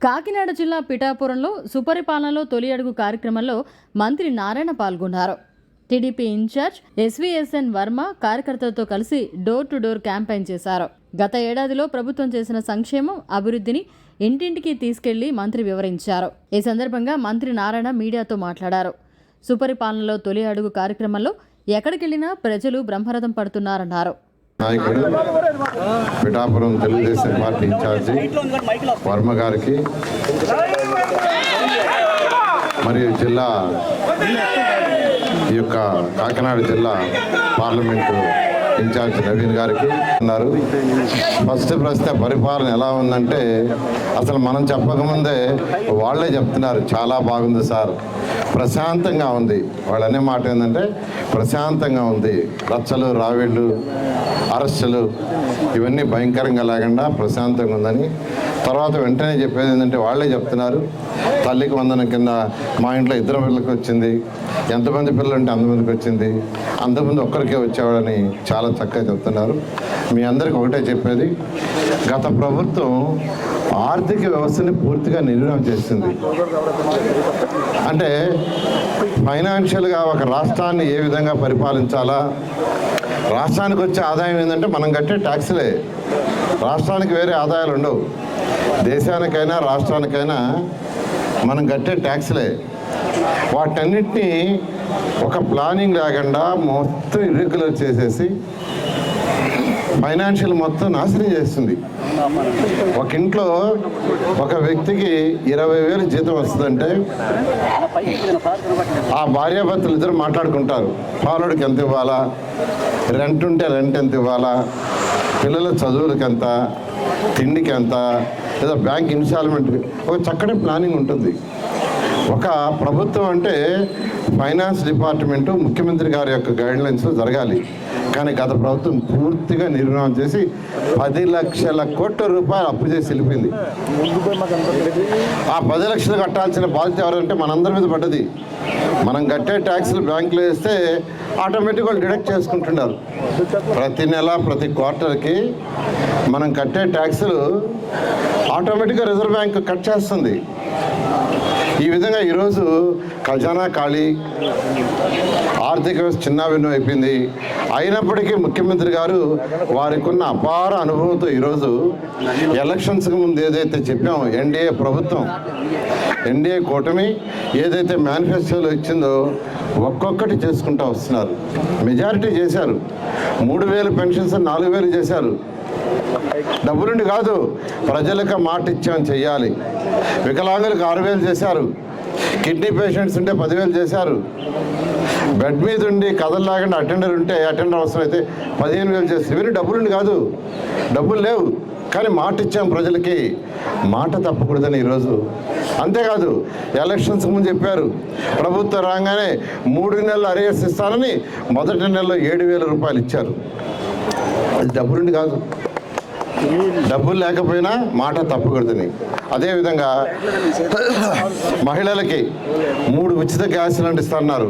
కాకినాడ జిల్లా పిఠాపురంలో సుపరిపాలనలో తొలి అడుగు కార్యక్రమంలో మంత్రి నారాయణ పాల్గొన్నారు. టీడీపీ ఇన్ఛార్జ్ ఎస్వీఎస్ఎన్ వర్మ కార్యకర్తలతో కలిసి డోర్ టు డోర్ క్యాంపెయిన్ చేశారు. గత ఏడాదిలో ప్రభుత్వం చేసిన సంక్షేమం, అభివృద్ధిని ఇంటింటికి తీసుకెళ్లి మంత్రి వివరించారు. ఈ సందర్భంగా మంత్రి నారాయణ మీడియాతో మాట్లాడారు. సుపరిపాలనలో తొలి అడుగు కార్యక్రమంలో ఎక్కడికెళ్లినా ప్రజలు బ్రహ్మరథం పడుతున్నారన్నారు. నాయకుడు పిఠాపురం తెలుగుదేశం పార్టీ ఇన్ఛార్జి వర్మ గారికి మరియు జిల్లా ఈ యొక్క కాకినాడ జిల్లా పార్లమెంటు ఇన్ఛార్జి నవీన్ గారికి ఉన్నారు. ఫస్ట్ ప్రశ్న పరిపాలన ఎలా ఉందంటే అసలు మనం చెప్పకముందే వాళ్ళే చెప్తున్నారు చాలా బాగుంది సార్, ప్రశాంతంగా ఉంది. వాళ్ళు అనే మాట ఏంటంటే ప్రశాంతంగా ఉంది, రచ్చలు రావిళ్ళు అరెస్టులు ఇవన్నీ భయంకరంగా లేకుండా ప్రశాంతంగా ఉందని. తర్వాత వెంటనే చెప్పేది ఏంటంటే వాళ్ళే చెప్తున్నారు తల్లికి వందనం కింద మా ఇంట్లో 2 పిల్లలకి వచ్చింది, ఎంతమంది పిల్లలు అంటే అంతమందికి వచ్చింది, అంతమంది ఒక్కరికే వచ్చేవాడని చాలా చక్కగా చెప్తున్నారు. మీ అందరికీ ఒకటే చెప్పేది, గత ప్రభుత్వం ఆర్థిక వ్యవస్థని పూర్తిగా నిర్వీర్యం చేసింది. అంటే ఫైనాన్షియల్గా ఒక రాష్ట్రాన్ని ఏ విధంగా పరిపాలించాలా, రాష్ట్రానికి వచ్చే ఆదాయం ఏంటంటే మనం కట్టే ట్యాక్సులే, రాష్ట్రానికి వేరే ఆదాయాలు ఉండవు. దేశానికైనా రాష్ట్రానికైనా మనం కట్టే ట్యాక్సులే. వాటన్నిటినీ ఒక ప్లానింగ్ లేకుండా మొత్తం ఇర్రెగ్యులర్ చేసేసి ఫైనాన్షియల్ మొత్తం నాశనం చేస్తుంది. ఒక ఇంట్లో ఒక వ్యక్తికి 20,000 జీతం వస్తుందంటే ఆ భార్యాభర్తలు ఇద్దరు మాట్లాడుకుంటారు, పాలోడికి ఎంత ఇవ్వాలా, రెంట్ ఉంటే రెంట్ ఎంత ఇవ్వాలా, పిల్లల చదువులకి ఎంత, తిండికి ఎంత, లేదా బ్యాంక్ ఇన్స్టాల్మెంట్, ఒక చక్కటి ప్లానింగ్ ఉంటుంది. ఒక ప్రభుత్వం అంటే ఫైనాన్స్ డిపార్ట్మెంటు ముఖ్యమంత్రి గారి యొక్క గైడ్లైన్స్లో జరగాలి. కానీ గత ప్రభుత్వం పూర్తిగా నిర్వహణ చేసి 10 లక్షల కోట్ల రూపాయలు అప్పు చేసి వెళ్ళిపోయింది. ఆ 10 లక్షలు కట్టాల్సిన బాధ్యత ఎవరంటే మనందరి మీద పడ్డది. మనం కట్టే ట్యాక్సులు బ్యాంకులో వేస్తే ఆటోమేటిక్గా వాళ్ళు డిడక్ట్ చేసుకుంటున్నారు. ప్రతి నెల ప్రతి క్వార్టర్కి మనం కట్టే ట్యాక్సులు ఆటోమేటిక్గా రిజర్వ్ బ్యాంక్ కట్ చేస్తుంది. ఈ విధంగా ఈరోజు ఖజానా ఖాళీ, ఆర్థిక వ్యవస్థ చిన్నాభిన్నం అయిపోయింది. అయినప్పటికీ ముఖ్యమంత్రి గారు వారికి ఉన్న అపార అనుభవంతో ఈరోజు ఎలక్షన్స్కి ముందు ఏదైతే చెప్పామో ఎన్డీఏ ప్రభుత్వం, ఎన్డీఏ కూటమి ఏదైతే మేనిఫెస్టోలో ఇచ్చిందో ఒక్కొక్కటి చేసుకుంటూ వస్తున్నారు. మెజారిటీ చేశారు. 3,000 పెన్షన్స్ 4,000 చేశారు. డబ్బులుండి కాదు, ప్రజలకు మాట ఇచ్చాం చెయ్యాలి. వికలాంగులకు 6,000 చేశారు. కిడ్నీ పేషెంట్స్ ఉంటే 10,000 చేశారు. బెడ్ మీద ఉండి కదలలాగండి అటెండర్ ఉంటే అటెండర్ అవసరం అయితే 15,000 చేస్తారు. ఇవన్నీ డబ్బులుండి కాదు, డబ్బులు లేవు కానీ మాట ఇచ్చాం ప్రజలకి, మాట తప్పకూడదని ఈరోజు. అంతేకాదు ఎలక్షన్స్ ముందు చెప్పారు ప్రభుత్వం రాగానే 3 నెలలు అరియర్స్ ఇస్తానని, మొదటి నెలలో 7,000 రూపాయలు ఇచ్చారు. అది డబ్బులుండి కాదు, డబ్బులు లేకపోయినా మాట తప్పకూడదని. అదేవిధంగా మహిళలకి 3 ఉచిత గ్యాస్ సిలిండర్ ఇస్తున్నారు,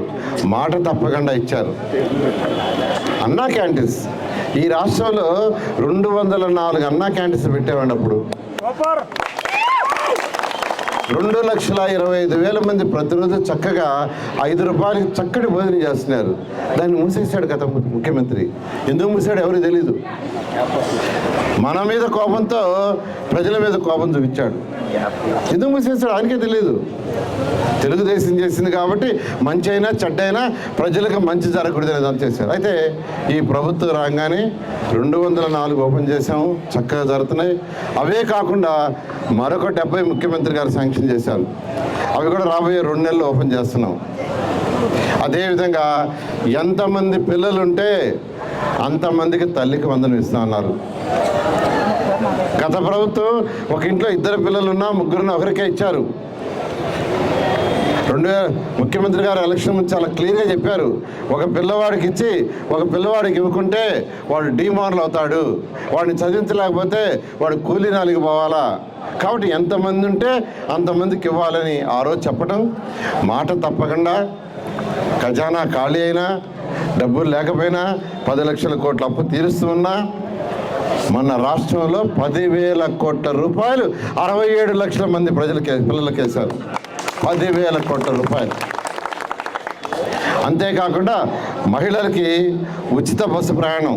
మాట తప్పకుండా ఇచ్చారు. అన్నా క్యాంటీన్స్ ఈ రాష్ట్రంలో 204 అన్నా క్యాంటీన్స్ పెట్టేవాడి. అప్పుడు 2,25,000 మంది ప్రతిరోజు చక్కగా 5 రూపాయలకి చక్కటి భోజనం చేస్తున్నారు. దాన్ని మూసేశాడు గత ముఖ్యమంత్రి. ఎందుకు మూసాడు ఎవరికి తెలీదు. మన మీద కోపంతో ప్రజల మీద కోపం చూపించాడు. ఎందుకు మూసేస్తాడు ఆయనకే తెలియదు. తెలుగుదేశం చేసింది కాబట్టి మంచి అయినా చెడ్డైనా ప్రజలకు మంచి జరగకూడదని ఏదో చేశారు. అయితే ఈ ప్రభుత్వం రాగానే 204 ఓపెన్ చేసాము, చక్కగా జరుగుతున్నాయి. అవే కాకుండా మరొక 70 ముఖ్యమంత్రి గారు శాంక్షన్ చేశారు. అవి కూడా రాబోయే 2 నెలలు ఓపెన్ చేస్తున్నాం. అదేవిధంగా ఎంతమంది పిల్లలుంటే అంతమందికి తల్లికి వందనం ఇస్తా అన్నారు. గత ప్రభుత్వం ఒక ఇంట్లో 2 పిల్లలున్నా 3 ఒకరికే ఇచ్చారు. ముఖ్యమంత్రి గారు ఎలక్షన్ ముందు చాలా క్లియర్గా చెప్పారు, ఒక పిల్లవాడికి ఇచ్చి ఒక పిల్లవాడికి ఇవ్వకుంటే వాడు డిమారల్ అవుతాడు, వాడిని చదివించలేకపోతే వాడు కూలీ నాలికి పోవాలా, కాబట్టి ఎంతమంది ఉంటే అంతమందికి ఇవ్వాలని ఆ రోజు చెప్పడం, మాట తప్పకుండా ఖజానా ఖాళీ అయినా డబ్బులు లేకపోయినా 10 లక్షల కోట్ల అప్పు తీరుస్తూ ఉన్నా మన రాష్ట్రంలో 10,000 కోట్ల రూపాయలు 67 లక్షల మంది పిల్లలకి వేశారు. 10,000 కోట్ల రూపాయలు. అంతేకాకుండా మహిళలకి ఉచిత బస్సు ప్రయాణం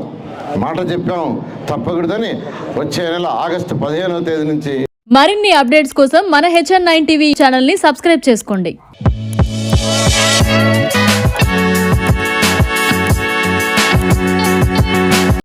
మాట చెప్పాం తప్పకూడదని వచ్చే నెల ఆగస్టు 15వ తేదీ నుంచి. మరిన్ని అప్డేట్స్ కోసం మన HN9 టీవీ ఛానల్ని సబ్స్క్రైబ్ చేసుకోండి.